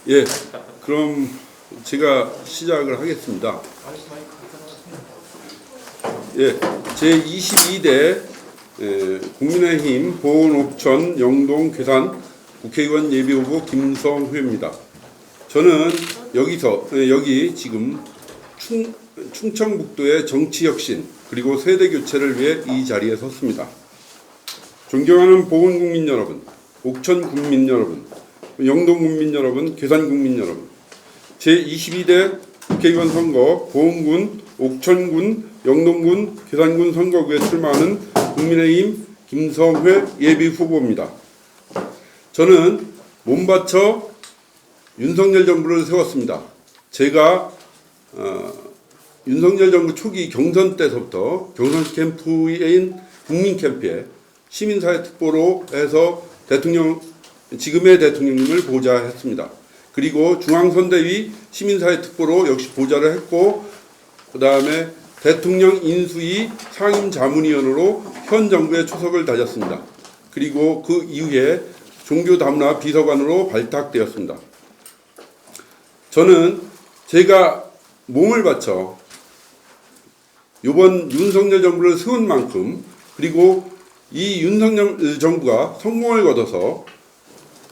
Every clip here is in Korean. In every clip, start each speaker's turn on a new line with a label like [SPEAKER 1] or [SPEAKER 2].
[SPEAKER 1] 예, 그럼 제가 시작을 하겠습니다. 예, 제22대 국민의힘 보은 옥천 영동 괴산 국회의원 예비후보 김성회입니다. 저는 여기 지금 충청북도의 정치혁신 그리고 세대교체를 위해 이 자리에 섰습니다. 존경하는 보은 국민 여러분, 옥천 국민 여러분, 영동 국민 여러분, 괴산 국민 여러분, 제22대 국회의원 선거 보은군, 옥천군, 영동군, 괴산군 선거구에 출마하는 국민의힘 김성회 예비후보입니다. 저는 몸바쳐 윤석열 정부를 세웠습니다. 제가 윤석열 정부 초기 경선 때서부터 경선 캠프인 국민 캠프에 시민사회 특보로 해서 지금의 대통령님을 보좌했습니다. 그리고 중앙선대위 시민사회 특보로 역시 보좌를 했고, 그 다음에 대통령 인수위 상임자문위원으로 현 정부의 초석을 다졌습니다. 그리고 그 이후에 종교다문화 비서관으로 발탁되었습니다. 저는 제가 몸을 바쳐 이번 윤석열 정부를 세운 만큼, 그리고 이 윤석열 정부가 성공을 거둬서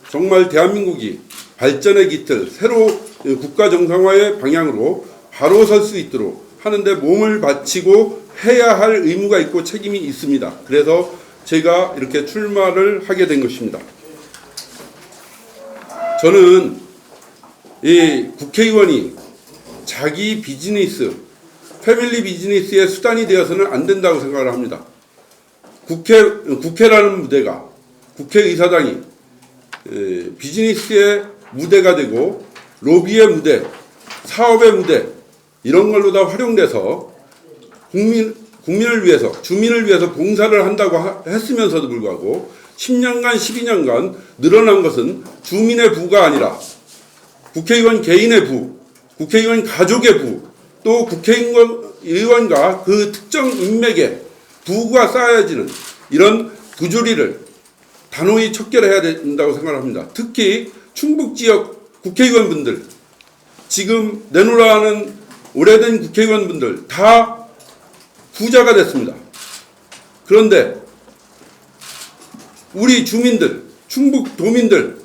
[SPEAKER 1] 정말 대한민국이 발전의 깃틀, 새로 국가 정상화의 방향으로 바로 설 수 있도록 하는데 몸을 바치고 해야 할 의무가 있고 책임이 있습니다. 그래서 제가 이렇게 출마를 하게 된 것입니다. 저는 이 국회의원이 자기 비즈니스, 패밀리 비즈니스의 수단이 되어서는 안 된다고 생각을 합니다. 국회라는 무대가, 국회의사당이 비즈니스의 무대가 되고 로비의 무대, 사업의 무대, 이런 걸로 다 활용돼서 국민을 위해서, 주민을 위해서 봉사를 한다고 했으면서도 불구하고 10년간, 12년간 늘어난 것은 주민의 부가 아니라 국회의원 개인의 부, 국회의원 가족의 부, 또 국회의원과 그 특정 인맥의 부가 쌓여지는 이런 부조리를 단호히 척결해야 된다고 생각합니다. 특히 충북 지역 국회의원분들, 지금 내놓으라는 오래된 국회의원분들 다 부자가 됐습니다. 그런데 우리 주민들, 충북 도민들,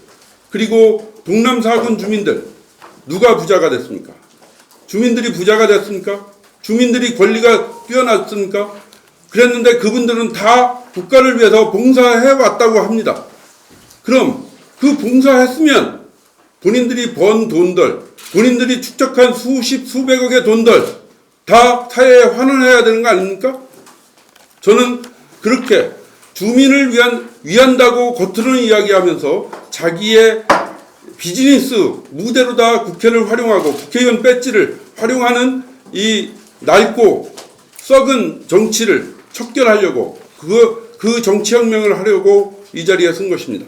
[SPEAKER 1] 그리고 동남 4군 주민들 누가 부자가 됐습니까? 주민들이 부자가 됐습니까? 주민들이 권리가 뛰어났습니까? 그랬는데 그분들은 다 국가를 위해서 봉사해 왔다고 합니다. 그럼 그 봉사했으면 본인들이 번 돈들, 본인들이 축적한 수십, 수백억의 돈들 다 사회에 환원해야 되는 거 아닙니까? 저는 그렇게 주민을 위한다고 겉으로는 이야기하면서 자기의 비즈니스 무대로 다 국회를 활용하고 국회의원 배지를 활용하는 이 낡고 썩은 정치를 척결하려고 그 정치혁명을 하려고 이 자리에 선 것입니다.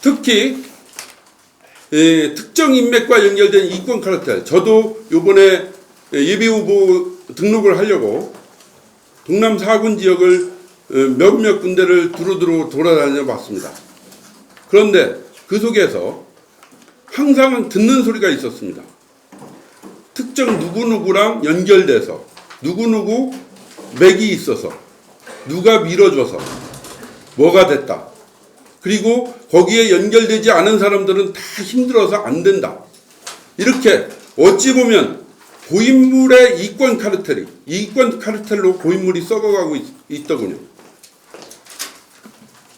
[SPEAKER 1] 특히 특정 인맥과 연결된 이권 카르텔, 저도 이번에 예비후보 등록을 하려고 동남 4군 지역을 몇몇 군데를 두루두루 돌아다녀 봤습니다. 그런데 그 속에서 항상 듣는 소리가 있었습니다. 특정 누구누구랑 연결돼서 누구누구 맥이 있어서 누가 밀어줘서 뭐가 됐다. 그리고 거기에 연결되지 않은 사람들은 다 힘들어서 안 된다. 이렇게 어찌 보면 고인물의 이권 카르텔로 고인물이 썩어가고 있더군요.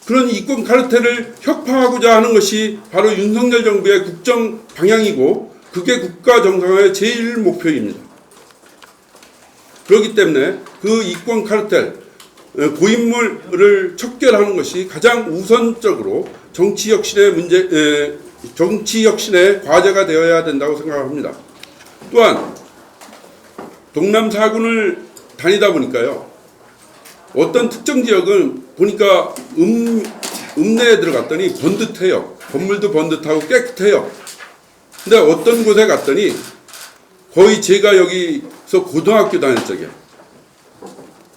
[SPEAKER 1] 그런 이권 카르텔을 혁파하고자 하는 것이 바로 윤석열 정부의 국정 방향이고 그게 국가 정상화의 제일 목표입니다. 그렇기 때문에 그 이권 카르텔, 고인물을 척결하는 것이 가장 우선적으로 정치혁신의 과제가 되어야 된다고 생각합니다. 또한 동남 4군을 다니다 보니까요, 어떤 특정 지역은 보니까 읍내에 들어갔더니 번듯해요. 건물도 번듯하고 깨끗해요. 근데 어떤 곳에 갔더니 거의 제가 여기서 고등학교 다닐 적에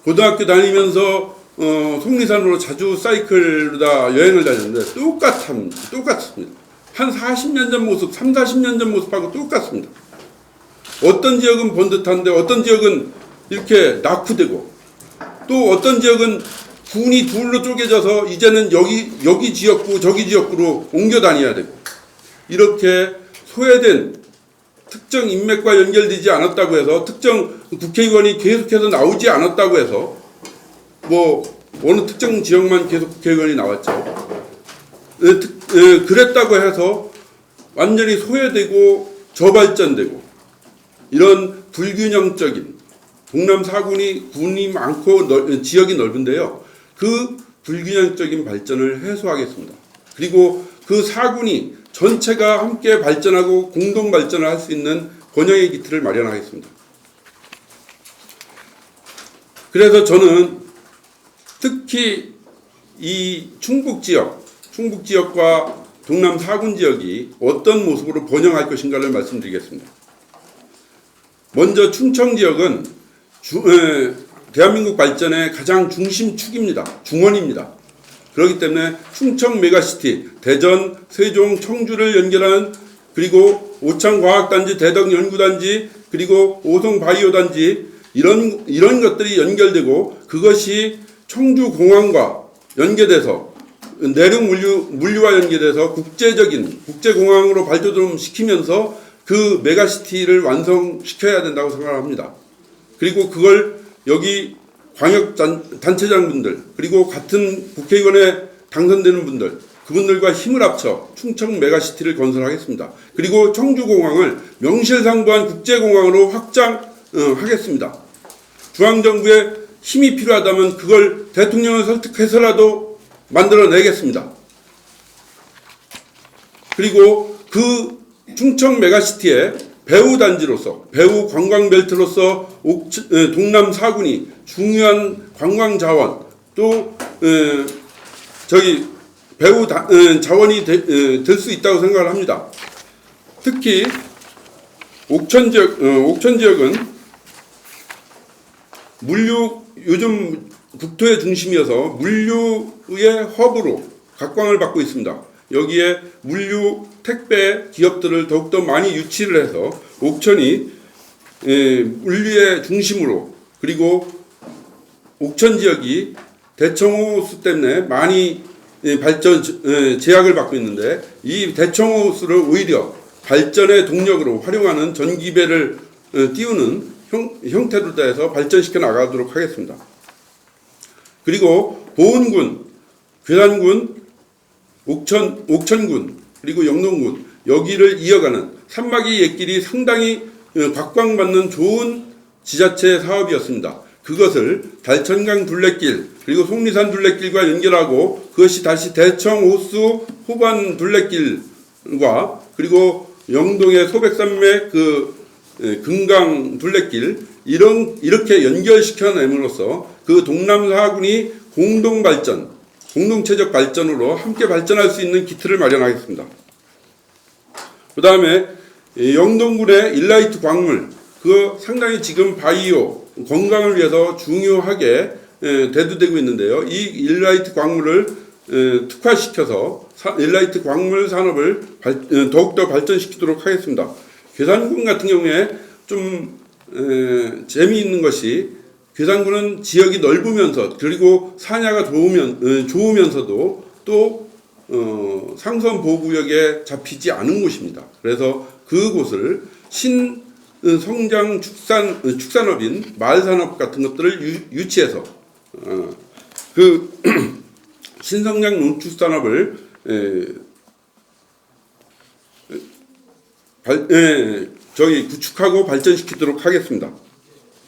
[SPEAKER 1] 고등학교 다니면서 속리산으로 자주 사이클로 다 여행을 다녔는데 똑같습니다. 한 40년 전 모습, 3, 40년 전 모습하고 똑같습니다. 어떤 지역은 번듯한데 어떤 지역은 이렇게 낙후되고, 또 어떤 지역은 군이 둘로 쪼개져서 이제는 여기 지역구 저기 지역구로 옮겨 다녀야 되고, 이렇게 소외된 특정 인맥과 연결되지 않았다고 해서, 특정 국회의원이 계속해서 나오지 않았다고 해서 뭐 어느 특정 지역만 계속 국회의원이 나왔죠. 그랬다고 해서 완전히 소외되고 저발전되고, 이런 불균형적인 동남 4군이 군이 많고 지역이 넓은데요, 그 불균형적인 발전을 해소하겠습니다. 그리고 그 4군이 전체가 함께 발전하고 공동 발전을 할 수 있는 권역의 기틀을 마련하겠습니다. 그래서 저는 특히 이 충북 지역과 동남 4군 지역이 어떤 모습으로 번영할 것인가를 말씀드리겠습니다. 먼저 충청 지역은 대한민국 발전의 가장 중심축입니다. 중원입니다. 그렇기 때문에 충청 메가시티, 대전, 세종, 청주를 연결하는, 그리고 오창과학단지, 대덕연구단지, 그리고 오송바이오단지, 이런 것들이 연결되고, 그것이 청주공항과 연계돼서 내륙 물류와 연계돼서 국제공항으로 발돋움 시키면서 그 메가시티를 완성시켜야 된다고 생각합니다. 그리고 그걸 여기 광역단체장분들, 그리고 같은 국회의원에 당선되는 분들, 그분들과 힘을 합쳐 충청 메가시티를 건설하겠습니다. 그리고 청주공항을 명실상부한 국제공항으로 확장하겠습니다. 중앙정부에 힘이 필요하다면 그걸 대통령을 설득해서라도 만들어내겠습니다. 그리고 그 충청 메가시티의 배후 단지로서, 배후 관광벨트로서 동남 4군이 중요한 관광 자원, 또 배후 자원이 될 수 있다고 생각을 합니다. 특히 옥천 지역은 요즘 국토의 중심이어서 물류의 허브로 각광을 받고 있습니다. 여기에 물류, 택배 기업들을 더욱더 많이 유치를 해서 옥천이 물류의 중심으로, 그리고 옥천 지역이 대청호수 때문에 많이 제약을 받고 있는데, 이 대청호수를 오히려 발전의 동력으로 활용하는 전기배를 띄우는 형태로 해서 발전시켜 나가도록 하겠습니다. 그리고 보은군, 괴산군, 옥천군, 그리고 영동군, 여기를 이어가는 산막이 옛길이 상당히 각광받는 좋은 지자체 사업이었습니다. 그것을 달천강 둘레길, 그리고 속리산 둘레길과 연결하고, 그것이 다시 대청호수 후반 둘레길과, 그리고 영동의 소백산맥 금강 둘레길, 이렇게 연결시켜냄으로써 그 동남 4군이 공동체적 발전으로 함께 발전할 수 있는 기틀을 마련하겠습니다. 그 다음에 영동군의 일라이트 광물, 그거 상당히 지금 바이오, 건강을 위해서 중요하게 대두되고 있는데요. 이 일라이트 광물을 특화시켜서 일라이트 광물 산업을 더욱더 발전시키도록 하겠습니다. 괴산군 같은 경우에 좀 재미있는 것이, 괴산군은 지역이 넓으면서, 그리고 산야가 좋으면서도 또 상선보호구역에 잡히지 않은 곳입니다. 그래서 그곳을 신성장 축산업인 마을산업 같은 것들을 유치해서 그 신성장 농축산업을 구축하고 발전시키도록 하겠습니다.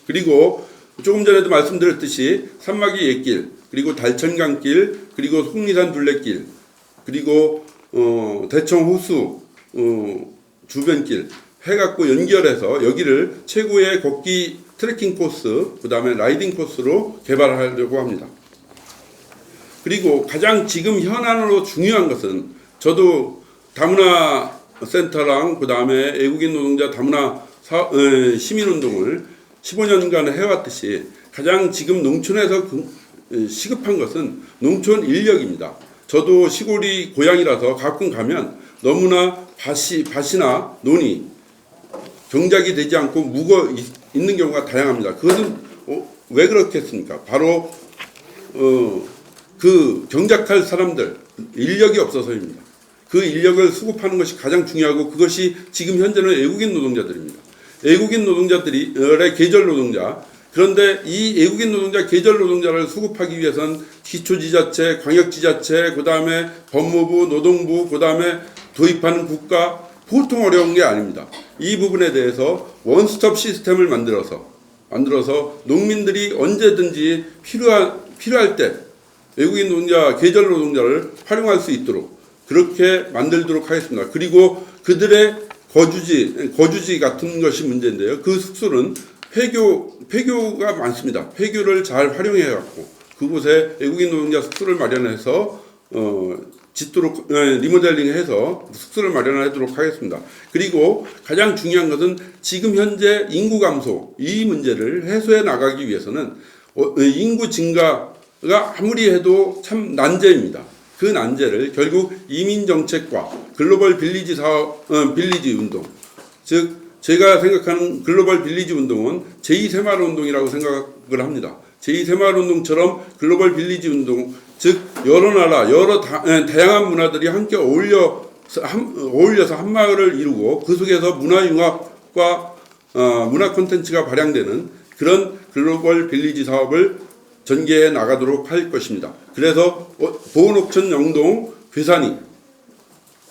[SPEAKER 1] 그리고 조금 전에도 말씀드렸듯이 산막이 옛길, 그리고 달천강길, 그리고 속리산 둘레길, 그리고 대청호수 주변길 해갖고 연결해서 여기를 최고의 걷기 트레킹 코스, 그 다음에 라이딩 코스로 개발하려고 합니다. 그리고 가장 지금 현안으로 중요한 것은, 저도 다문화 센터랑 그 다음에 애국인 노동자 다문화 시민운동을 15년간 해왔듯이, 가장 지금 농촌에서 시급한 것은 농촌 인력입니다. 저도 시골이 고향이라서 가끔 가면 너무나 밭이나 논이 경작이 되지 않고 묵어 있는 경우가 다양합니다. 그것은 왜 그렇겠습니까? 바로 그 경작할 사람들 인력이 없어서입니다. 그 인력을 수급하는 것이 가장 중요하고 그것이 지금 현재는 외국인 노동자들입니다. 외국인 노동자들이 계절 노동자. 그런데 이 외국인 노동자, 계절 노동자를 수급하기 위해서는 기초지자체, 광역지자체, 그 다음에 법무부, 노동부, 그 다음에 도입하는 국가 보통 어려운 게 아닙니다. 이 부분에 대해서 원스톱 시스템을 만들어서 농민들이 언제든지 필요할 때 외국인 노동자, 계절 노동자를 활용할 수 있도록 그렇게 만들도록 하겠습니다. 그리고 그들의 거주지 같은 것이 문제인데요. 그 숙소는 폐교가 많습니다. 폐교를 잘 활용해 갖고 그곳에 외국인 노동자 숙소를 마련해서 짓도록 리모델링해서 숙소를 마련하도록 하겠습니다. 그리고 가장 중요한 것은 지금 현재 인구 감소 이 문제를 해소해 나가기 위해서는 인구 증가가 아무리 해도 참 난제입니다. 그 난제를 결국 이민 정책과 글로벌 빌리지 빌리지 운동, 즉 제가 생각하는 글로벌 빌리지 운동은 제2새마을 운동이라고 생각을 합니다. 제2새마을 운동처럼 글로벌 빌리지 운동, 즉 여러 나라, 다양한 문화들이 함께 어울려서 한 마을을 이루고 그 속에서 문화융합과 문화 콘텐츠가 발양되는 그런 글로벌 빌리지 사업을 전개해 나가도록 할 것입니다. 그래서 보은옥천 영동 괴산이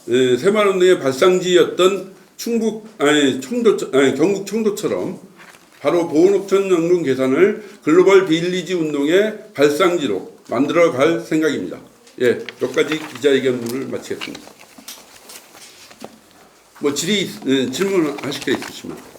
[SPEAKER 1] 새마을운동의 발상지였던 경북 청도처럼 바로 보은옥천 영동 괴산을 글로벌 빌리지 운동의 발상지로 만들어 갈 생각입니다. 예, 몇 가지 기자회견문을 마치겠습니다. 질문하실 게 있으시면.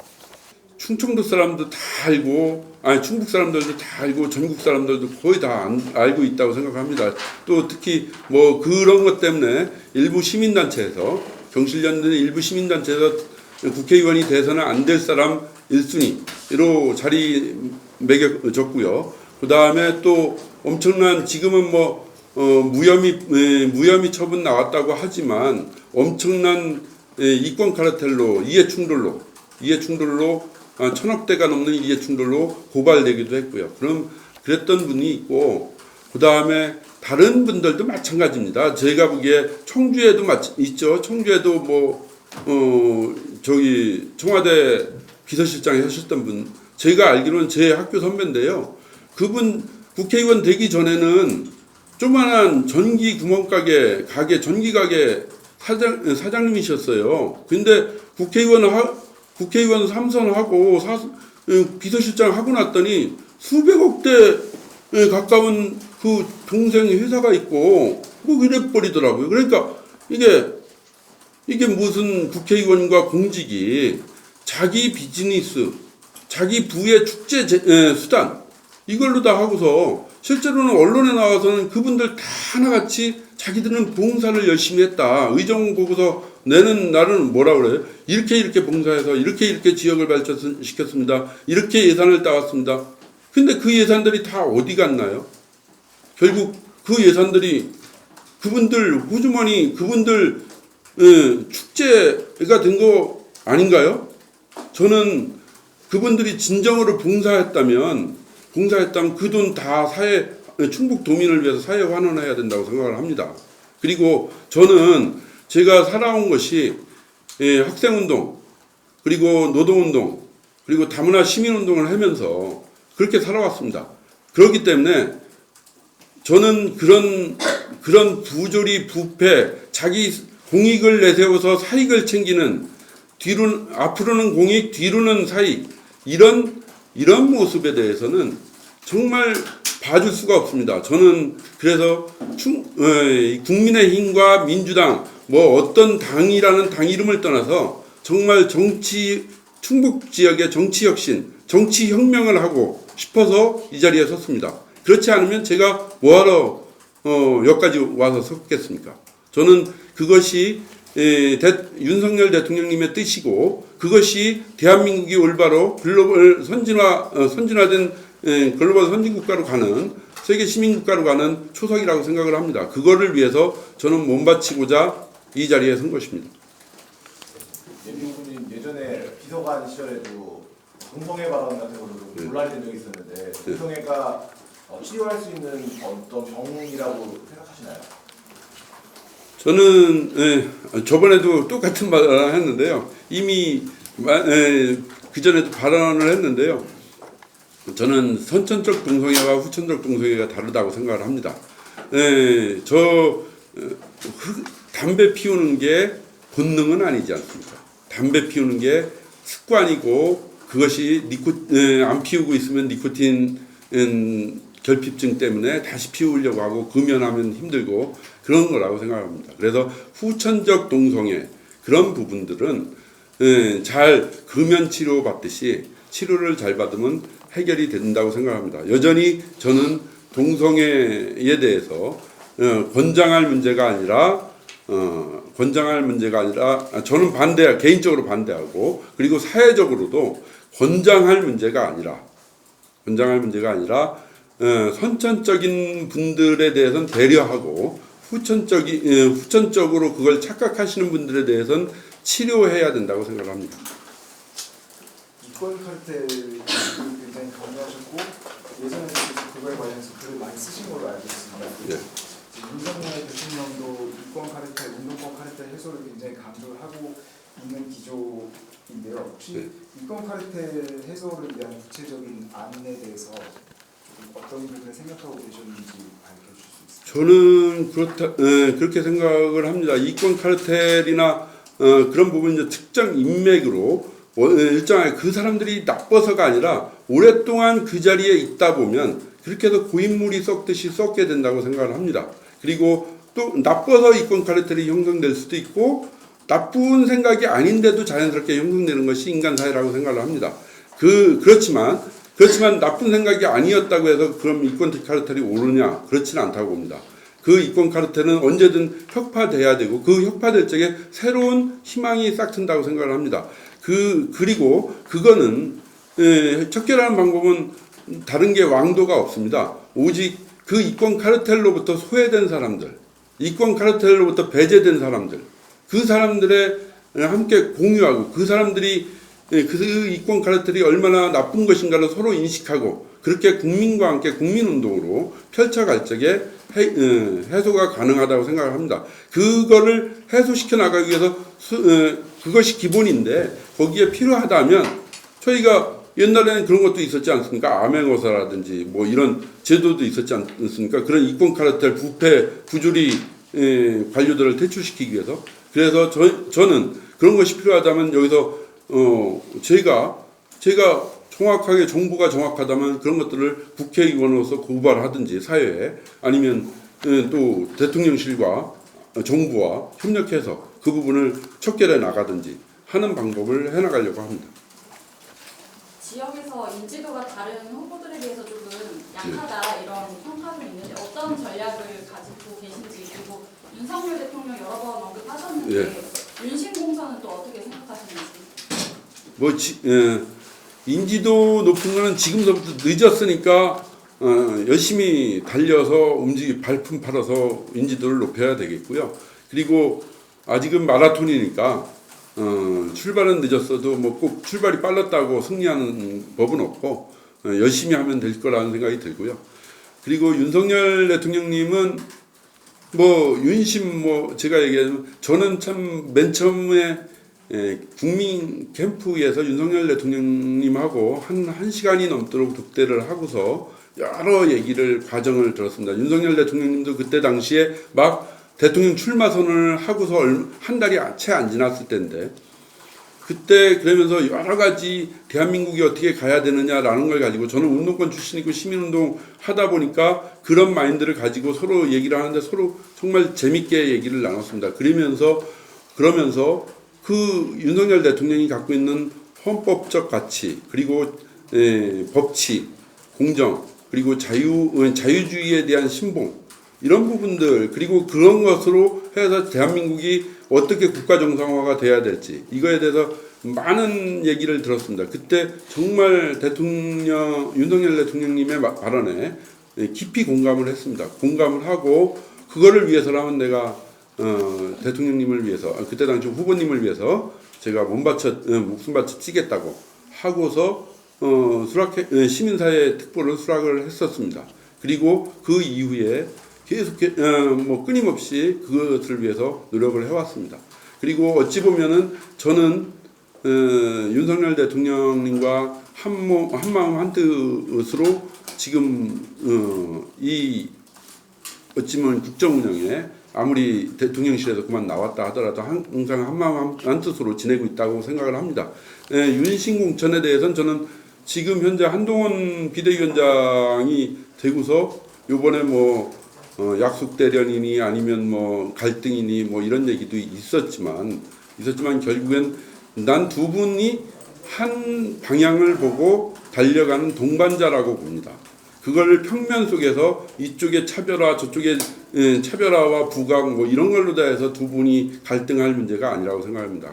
[SPEAKER 1] 충청도 사람도 다 알고, 충북 사람들도 다 알고, 전국 사람들도 거의 다 알고 있다고 생각합니다. 또 특히 그런 것 때문에 일부 시민단체에서, 경실련들 일부 시민단체에서 국회의원이 돼서는 안 될 사람 1순위로 자리 매겨졌고요. 그 다음에 또 엄청난, 지금은 무혐의 처분 나왔다고 하지만 엄청난 이권 카르텔로, 이해충돌로 1000억대가 넘는 이해충돌로 고발되기도 했고요. 그랬던 분이 있고, 그 다음에 다른 분들도 마찬가지입니다. 제가 보기에 청주에도 있죠. 청주에도 청와대 비서실장에 하셨던 분, 제가 알기로는 제 학교 선배인데요. 그분 국회의원 되기 전에는 조그만한 전기 구멍가게, 전기 가게 사장님이셨어요. 근데 국회의원 3선하고 비서실장 하고 났더니 수백억대 가까운 그 동생 회사가 있고 이래 버리더라고요. 그러니까 이게 무슨 국회의원과 공직이 자기 비즈니스, 자기 부의 축제 수단 이걸로 다 하고서 실제로는 언론에 나와서는 그분들 다 하나같이 자기들은 봉사를 열심히 했다. 의정 보고서 내는 날은 뭐라 그래요? 이렇게 봉사해서 이렇게 지역을 발전시켰습니다. 이렇게 예산을 따왔습니다. 근데 그 예산들이 다 어디 갔나요? 결국 그 예산들이 그분들 호주머니, 그분들 축제가 된 거 아닌가요? 저는 그분들이 진정으로 봉사했다면 그 돈 다 충북 도민을 위해서 사회 환원해야 된다고 생각을 합니다. 그리고 저는 제가 살아온 것이 학생운동, 그리고 노동운동, 그리고 다문화 시민운동을 하면서 그렇게 살아왔습니다. 그렇기 때문에 저는 그런 부조리, 부패, 자기 공익을 내세워서 사익을 챙기는 앞으로는 공익, 뒤로는 사익, 이런 모습에 대해서는 정말 봐줄 수가 없습니다. 저는 그래서 국민의힘과 민주당 어떤 당이라는 당 이름을 떠나서 정말 충북 지역의 정치혁신, 정치혁명을 하고 싶어서 이 자리에 섰습니다. 그렇지 않으면 제가 뭐하러 여기까지 와서 섰겠습니까? 저는 그것이 윤석열 대통령님의 뜻이고 그것이 대한민국이 올바로 글로벌 선진화된 글로벌 선진국가로 가는 세계 시민국가로 가는 초석이라고 생각을 합니다. 그거를 위해서 저는 몸바치고자 이 자리에 선 것입니다.
[SPEAKER 2] 예비후보님 예전에 비서관 시절에도 동성애 발언 같은 걸로 논란이 된 적이 있었는데 동성애가 치료할 수 있는 어떤 병이라고 생각하시나요?
[SPEAKER 1] 저는 저번에도 똑같은 발언을 했는데요. 이미 그 전에도 발언을 했는데요. 저는 선천적 동성애와 후천적 동성애가 다르다고 생각을 합니다. 담배 피우는 게 본능은 아니지 않습니까? 담배 피우는 게 습관이고 그것이 안 피우고 있으면 니코틴 결핍증 때문에 다시 피우려고 하고 금연하면 힘들고 그런 거라고 생각합니다. 그래서 후천적 동성애 그런 부분들은 잘 금연 치료 받듯이 치료를 잘 받으면 해결이 된다고 생각합니다. 여전히 저는 동성애에 대해서 권장할 문제가 아니라 저는 개인적으로 반대하고 그리고 사회적으로도 권장할 문제가 아니라 선천적인 분들에 대해서는 배려하고 후천적으로 그걸 착각하시는 분들에 대해서는 치료해야 된다고 생각합니다.
[SPEAKER 3] 이권 카르텔 굉장히 강조하셨고 예전에 그거에 관련해서 글을 많이 쓰신 걸로 알고 있습니다.
[SPEAKER 1] 예.
[SPEAKER 3] 윤석열 대통령도 이권 카르텔, 운동권 카르텔 해소를 굉장히 강조를 하고 있는 기조인데요. 혹시 이권 카르텔 해소를 위한 구체적인 안에 대해서 어떤 부분을 생각하고 계셨는지 밝혀주실 수 있을까요?
[SPEAKER 1] 저는 그렇게 생각을 합니다. 이권 카르텔이나 그런 부분 이제 특정 인맥으로 일정하게 그 사람들이 나빠서가 아니라 오랫동안 그 자리에 있다 보면 그렇게 해서 고인물이 썩듯이 썩게 된다고 생각을 합니다. 그리고 또 나빠서 이권 카르텔이 형성될 수도 있고 나쁜 생각이 아닌데도 자연스럽게 형성되는 것이 인간 사회라고 생각을 합니다. 그렇지만 나쁜 생각이 아니었다고 해서 그럼 이권 카르텔이 오르냐? 그렇지는 않다고 봅니다. 그 이권 카르텔은 언제든 혁파돼야 되고 그 혁파될 적에 새로운 희망이 싹 튼다고 생각을 합니다. 그리고 그거는 척결하는 방법은 다른 게 왕도가 없습니다. 오직 그 이권 카르텔로부터 소외된 사람들, 이권 카르텔로부터 배제된 사람들, 그 사람들의 함께 공유하고 그 사람들이 그 이권 카르텔이 얼마나 나쁜 것인가를 서로 인식하고 그렇게 국민과 함께 국민운동으로 펼쳐갈 적에 해소가 가능하다고 생각을 합니다. 그거를 해소시켜 나가기 위해서 그것이 기본인데 거기에 필요하다면 저희가 옛날에는 그런 것도 있었지 않습니까? 암행어사라든지 뭐 이런 제도도 있었지 않습니까? 그런 이권 카르텔 부패 부조리 관료들을 퇴출시키기 위해서. 그래서 저는 그런 것이 필요하다면 여기서 제가 정확하게 정보가 정확하다면 그런 것들을 국회의원으로서 고발하든지 사회에 아니면 또 대통령실과 정부와 협력해서 그 부분을 척결해 나가든지 하는 방법을 해나가려고 합니다.
[SPEAKER 4] 지역에서 인지도가 다른 후보들에 비해서 조금 약하다 이런 평가도 있는데 어떤 전략을 가지고 계신지 그리고 윤석열 대통령 여러 번 언급하셨는데 윤심공천은 또 어떻게 생각하시는지? 인지도 높은 거는 지금서부터 늦었으니까 열심히 달려서 발품 팔아서 인지도를 높여야 되겠고요. 그리고 아직은 마라톤이니까 출발은 늦었어도 뭐 꼭 출발이 빨랐다고 승리하는 법은 없고 열심히 하면 될 거라는 생각이 들고요. 그리고 윤석열 대통령님은 제가 얘기하면 저는 참 맨 처음에 국민 캠프에서 윤석열 대통령님하고 한 시간이 넘도록 독대를 하고서 여러 과정을 들었습니다. 윤석열 대통령님도 그때 당시에 막 대통령 출마 선언을 하고서 한 달이 채 안 지났을 때인데 그때 그러면서 여러 가지 대한민국이 어떻게 가야 되느냐라는 걸 가지고 저는 운동권 출신이고 시민운동 하다 보니까 그런 마인드를 가지고 서로 얘기를 하는데 서로 정말 재밌게 얘기를 나눴습니다. 그러면서 그 윤석열 대통령이 갖고 있는 헌법적 가치 그리고 법치, 공정 그리고 자유주의에 대한 신봉 이런 부분들 그리고 그런 것으로 해서 대한민국이 어떻게 국가 정상화가 돼야 될지 이거에 대해서 많은 얘기를 들었습니다. 그때 정말 윤석열 대통령님의 발언에 깊이 공감을 했습니다. 공감을 하고 그거를 위해서라면 내가 대통령님을 위해서 그때 당시 후보님을 위해서 제가 목숨 바쳐 뛰겠다고 하고서 시민사회 특보를 수락을 했었습니다. 그리고 그 이후에 계속 끊임없이 그것을 위해서 노력을 해왔습니다. 그리고 어찌 보면은 저는 윤석열 대통령님과 한마음 한뜻으로 지금 이 어찌면 국정운영에 아무리 대통령실에서 그만 나왔다 하더라도 항상 한마음 한뜻으로 지내고 있다고 생각을 합니다. 윤신공천에 대해서는 저는 지금 현재 한동훈 비대위원장이 되고서 요번에 약속 대련이니 아니면 갈등이니 이런 얘기도 있었지만 결국엔 난 두 분이 한 방향을 보고 달려가는 동반자라고 봅니다. 그걸 평면 속에서 이쪽에 차별화 저쪽에 차별화와 부각 이런 걸로 다 해서 두 분이 갈등할 문제가 아니라고 생각합니다.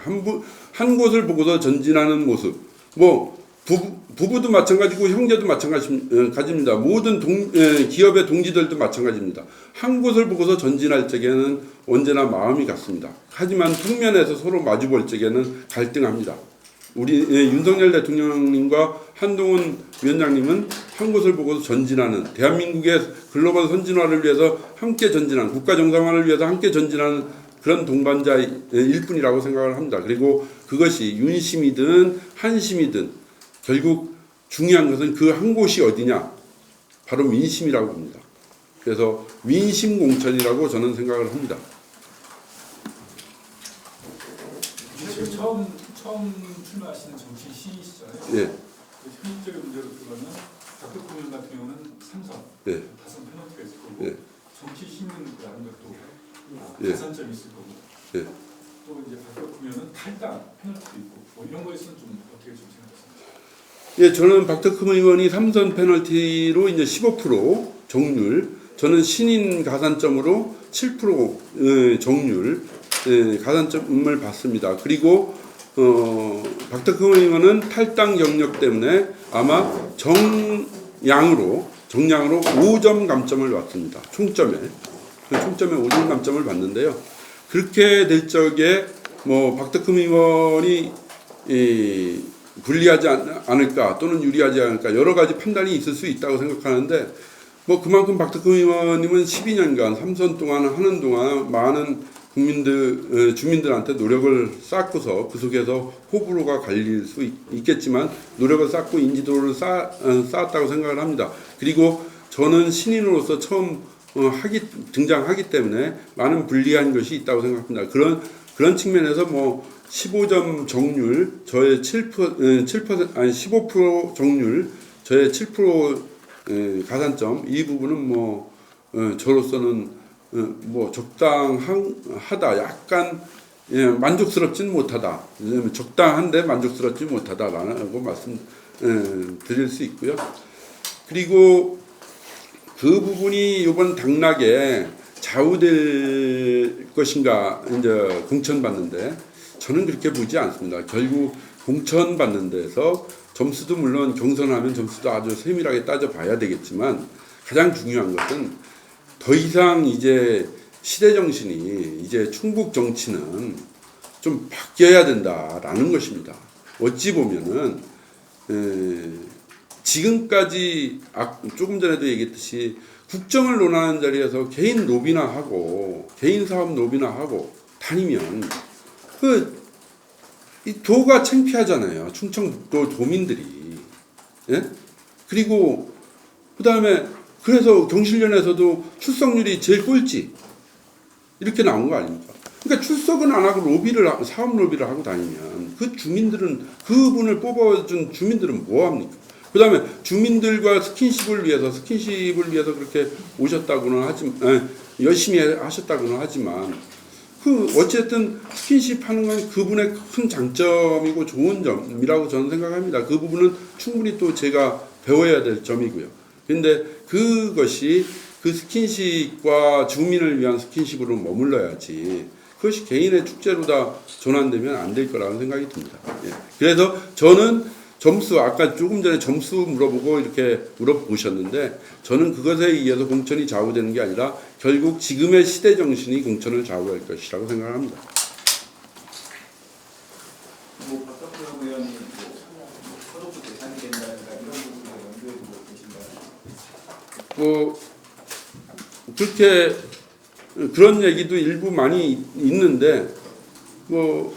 [SPEAKER 4] 한 곳을 보고서 전진하는 모습 부부도 마찬가지고 형제도 마찬가지입니다. 모든 기업의 동지들도 마찬가지입니다. 한 곳을 보고서 전진할 적에는 언제나 마음이 같습니다. 하지만 평면에서 서로 마주볼 적에는 갈등합니다. 우리 윤석열 대통령님과 한동훈 위원장님은 한 곳을 보고서 전진하는 대한민국의 글로벌 선진화를 위해서 함께 전진하는 국가 정상화를 위해서 함께 전진하는 그런 동반자일 뿐이라고 생각을 합니다. 그리고 그것이 윤심이든 한심이든 결국 중요한 것은 그 한 곳이 어디냐? 바로 민심이라고 봅니다. 그래서 민심공천이라고 저는 생각을 합니다.
[SPEAKER 5] 지금 처음 출마하시는 정치 시인이시잖아요.
[SPEAKER 4] 예.
[SPEAKER 5] 현실적인 문제로 들어가면 박덕흠 의원 같은 경우는 3선,
[SPEAKER 4] 예.
[SPEAKER 5] 5선 페널티가 있을 거고
[SPEAKER 4] 예.
[SPEAKER 5] 정치 시민이라는 것도
[SPEAKER 4] 예.
[SPEAKER 5] 가산점이 있을 거고
[SPEAKER 4] 예.
[SPEAKER 5] 또 이제 박덕흠 의원은 탈당 페널티도 있고 이런 거에서는 좀 어떻게 좀 생각하십니까?
[SPEAKER 4] 예, 저는 박덕흠 의원이 3선 페널티로 이제 15% 정률, 저는 신인 가산점으로 7% 정률 가산점을 받습니다. 그리고 박덕흠 의원은 탈당 경력 때문에 아마 정량으로 5점 감점을 받습니다. 총점에 5점 감점을 받는데요. 그렇게 될 적에 박덕흠 의원이 불리하지 않을까 또는 유리하지 않을까 여러 가지 판단이 있을 수 있다고 생각하는데 그만큼 박덕흠 의원님은 12년간 3선 동안 하는 동안 많은 주민들한테 노력을 쌓고서 그 속에서 호불호가 갈릴 수 있겠지만 노력을 쌓고 인지도를 쌓았다고 생각을 합니다. 그리고 저는 신인으로서 처음 등장하기 때문에 많은 불리한 것이 있다고 생각합니다. 그런 측면에서 15점 정률, 저의 15% 정률, 저의 7% 가산점 이 부분은 저로서는 적당하다, 약간 만족스럽지는 못하다, 적당한데 만족스럽지 못하다라고 말씀드릴 수 있고요. 그리고 그 부분이 이번 당락에 좌우될 것인가 이제 공천받는데 저는 그렇게 보지 않습니다. 결국 공천받는 데서 점수도 물론 경선하면 점수도 아주 세밀하게 따져봐야 되겠지만 가장 중요한 것은 더 이상 이제 시대 정신이 이제 충북 정치는 좀 바뀌어야 된다라는 것입니다. 어찌 보면은 지금까지 조금 전에도 얘기했듯이 국정을 논하는 자리에서 개인 로비나 하고 개인 사업 로비나 하고 다니면 이 도가 창피하잖아요. 충청북도 도민들이. 예? 그리고 그다음에 그래서 경실련에서도 출석률이 제일 꼴찌 이렇게 나온 거 아닙니까? 그러니까 출석은 안 하고 사업 로비를 하고 다니면 그 주민들은 그분을 뽑아준 주민들은 뭐 합니까? 그다음에 주민들과 스킨십을 위해서 그렇게 오셨다고는 하지만 열심히 하셨다고는 하지만 어쨌든 스킨십 하는 건 그분의 큰 장점이고 좋은 점이라고 저는 생각합니다. 그 부분은 충분히 또 제가 배워야 될 점이고요. 근데 그것이 그 스킨십과 주민을 위한 스킨십으로 머물러야지 그것이 개인의 축제로 다 전환되면 안 될 거라는 생각이 듭니다. 예. 그래서 저는 점수 아까 조금 전에 점수 물어보고 이렇게 물어보셨는데 저는 그것에 의해서 공천이 좌우되는 게 아니라 결국 지금의 시대 정신이 공천을 좌우할 것이라고 생각합니다.
[SPEAKER 3] 뭐 박덕표 의원이 소득주 대상이 된다든가 이런 부분에 연구해 두고 계신가요?
[SPEAKER 4] 뭐 그렇게 그런 얘기도 일부 많이 있는데 뭐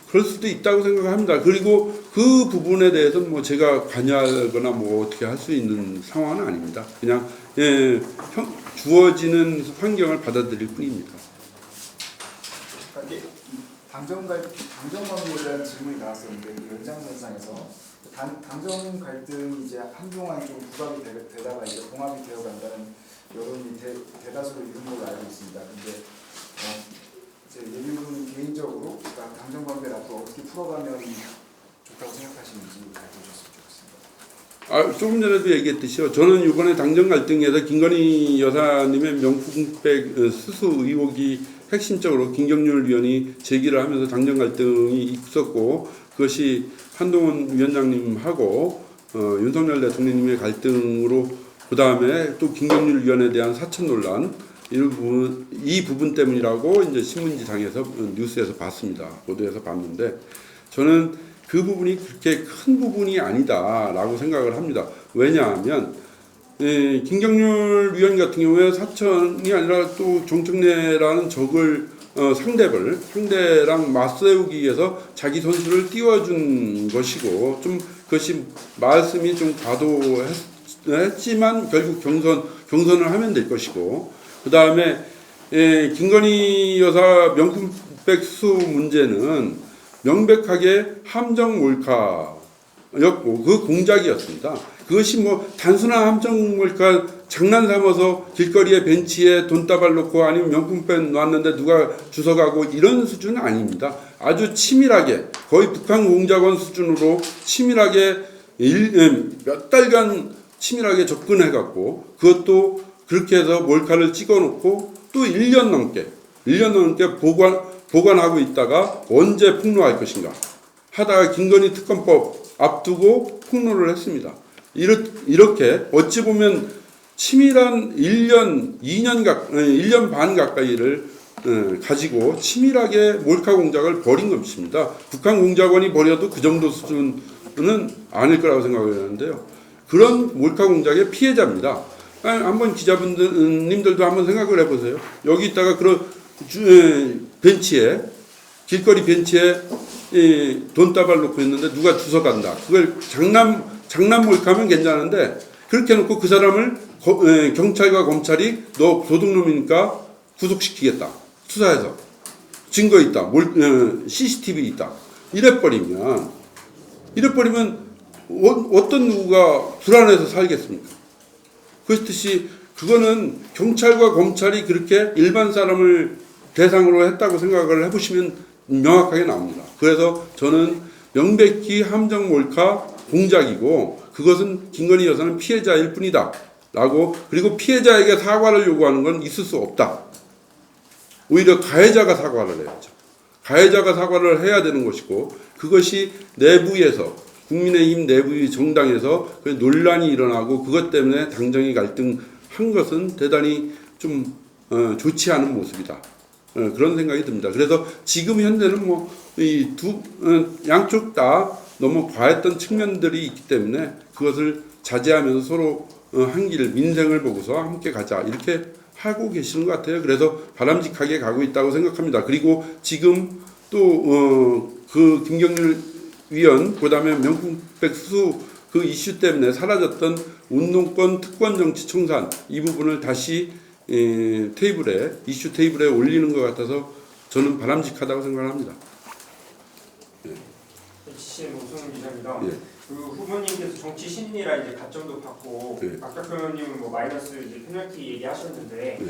[SPEAKER 4] 그럴 수도 있다고 생각합니다. 그리고 그 부분에 대해서는 뭐 제가 관여하거나 뭐 어떻게 할 수 있는 상황은 아닙니다. 그냥 주어지는 환경을 받아들일 뿐입니다.
[SPEAKER 3] 그러니까 이게 당정 관계에 대한 질문이 나왔었는데 이 연장선상에서 당정 갈등이 이제 한동안 좀 부각이 되다가 이제 봉합이 되어간다는 여론이 대다수로 이룬 걸로 알고 있습니다. 근데 이제 예비군 개인적으로 그러니까 당정 관계를 앞으로 어떻게 풀어가면 좋다고 생각하시는지 알려주셨으면 좋겠습니다.
[SPEAKER 4] 조금 전에도 얘기했듯이요. 저는 이번에 당정 갈등에서 김건희 여사님의 명품백 수수 의혹이 핵심적으로 김경률 위원이 제기를 하면서 당정 갈등이 있었고 그것이 한동훈 위원장님하고 윤석열 대통령님의 갈등으로 그 다음에 또 김경률 위원에 대한 사천 논란 이 부분 때문이라고 이제 신문지상에서 뉴스에서 봤습니다. 보도에서 봤는데 저는 그 부분이 그렇게 큰 부분이 아니다라고 생각을 합니다. 왜냐하면 김경률 위원 같은 경우에 사천이 아니라 또 정청래라는 적을 상대랑 맞세우기 위해서 자기 선수를 띄워준 것이고 좀 그것이 말씀이 좀 과도했지만 결국 경선을 하면 될 것이고 그 다음에 김건희 여사 명품백 수 문제는 명백하게 함정 몰카였고 그 공작이었습니다. 그것이 뭐 단순한 함정 몰카 장난 삼아서 길거리에 벤치에 돈다발 놓고 아니면 명품백 놨는데 누가 주워가고 이런 수준은 아닙니다. 아주 치밀하게 거의 북한 공작원 수준으로 치밀하게 몇 달간 치밀하게 접근해갖고 그것도 그렇게 해서 몰카를 찍어놓고 또 1년 넘게 보관하고 있다가 언제 폭로할 것인가 하다가 김건희 특검법 앞두고 폭로를 했습니다. 이렇게 어찌 보면 치밀한 1년 반 가까이를 가지고 치밀하게 몰카 공작을 벌인 것입니다. 북한 공작원이 벌여도 그 정도 수준은 아닐 거라고 생각을 하는데요. 그런 몰카 공작의 피해자입니다. 한번 기자분들님들도 한번 생각을 해보세요. 여기 있다가 그런 벤치에 길거리 벤치에 돈다발 놓고 있는데 누가 주워간다. 그걸 장난 몰카면 괜찮은데 그렇게 해놓고 그 사람을 경찰과 검찰이 너 도둑놈이니까 구속시키겠다. 수사해서 증거 있다. CCTV 있다. 이래버리면 어떤 누구가 불안해서 살겠습니까? 그렇듯이 그거는 경찰과 검찰이 그렇게 일반 사람을 대상으로 했다고 생각을 해보시면 명확하게 나옵니다. 그래서 저는 명백히 함정 몰카 공작이고 그것은 김건희 여사는 피해자일 뿐이다 라고 그리고 피해자에게 사과를 요구하는 건 있을 수 없다. 오히려 가해자가 사과를 해야죠. 가해자가 사과를 해야 되는 것이고 그것이 내부에서 국민의힘 내부의 정당에서 논란이 일어나고 그것 때문에 당정이 갈등한 것은 대단히 좀 좋지 않은 모습이다. 그런 생각이 듭니다. 그래서 지금 현재는 뭐 이 양쪽 다 너무 과했던 측면들이 있기 때문에 그것을 자제하면서 서로 한 길 민생을 보고서 함께 가자 이렇게 하고 계시는 것 같아요. 그래서 바람직하게 가고 있다고 생각합니다. 그리고 지금 또 그 김경률 위원 그다음에 명품백 수수 그 이슈 때문에 사라졌던 운동권 특권 정치 청산 이 부분을 다시 이슈 테이블에 올리는 것 같아서 저는 바람직하다고 생각합니다.
[SPEAKER 6] HCN 오승훈 기자입니다.
[SPEAKER 4] 예.
[SPEAKER 6] 그 후보님께서 정치 신인이라 이제 가점도 받고
[SPEAKER 4] 예.
[SPEAKER 6] 박덕표 의원님은 뭐 마이너스 이제 페널티 얘기하셨는데
[SPEAKER 4] 예.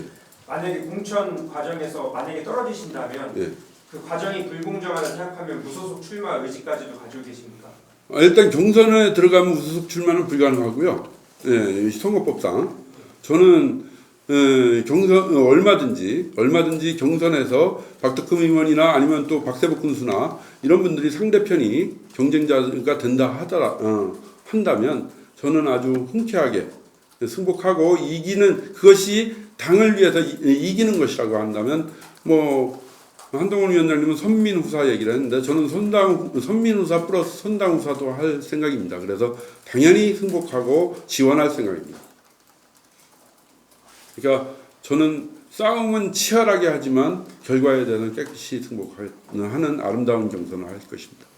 [SPEAKER 6] 만약에 공천 과정에서 만약에 떨어지신다면
[SPEAKER 4] 예.
[SPEAKER 6] 그 과정이 불공정하다 생각하면 무소속 출마 의지까지도 가지고 계십니까?
[SPEAKER 4] 일단 경선에 들어가면 무소속 출마는 불가능하고요. 예, 선거법상 저는 경선 얼마든지 경선에서 박덕흠 의원이나 아니면 또 박세복 군수나 이런 분들이 상대편이 경쟁자가 한다면 저는 아주 흔쾌하게 승복하고 이기는 그것이 당을 위해서 이기는 것이라고 한다면 뭐 한동훈 위원장님은 선민후사 얘기를 했는데 저는 선민후사 플러스 선당후사도 할 생각입니다. 그래서 당연히 승복하고 지원할 생각입니다. 그러니까 저는 싸움은 치열하게 하지만 결과에 대해서는 깨끗이 승복하는 아름다운 경선을 할 것입니다.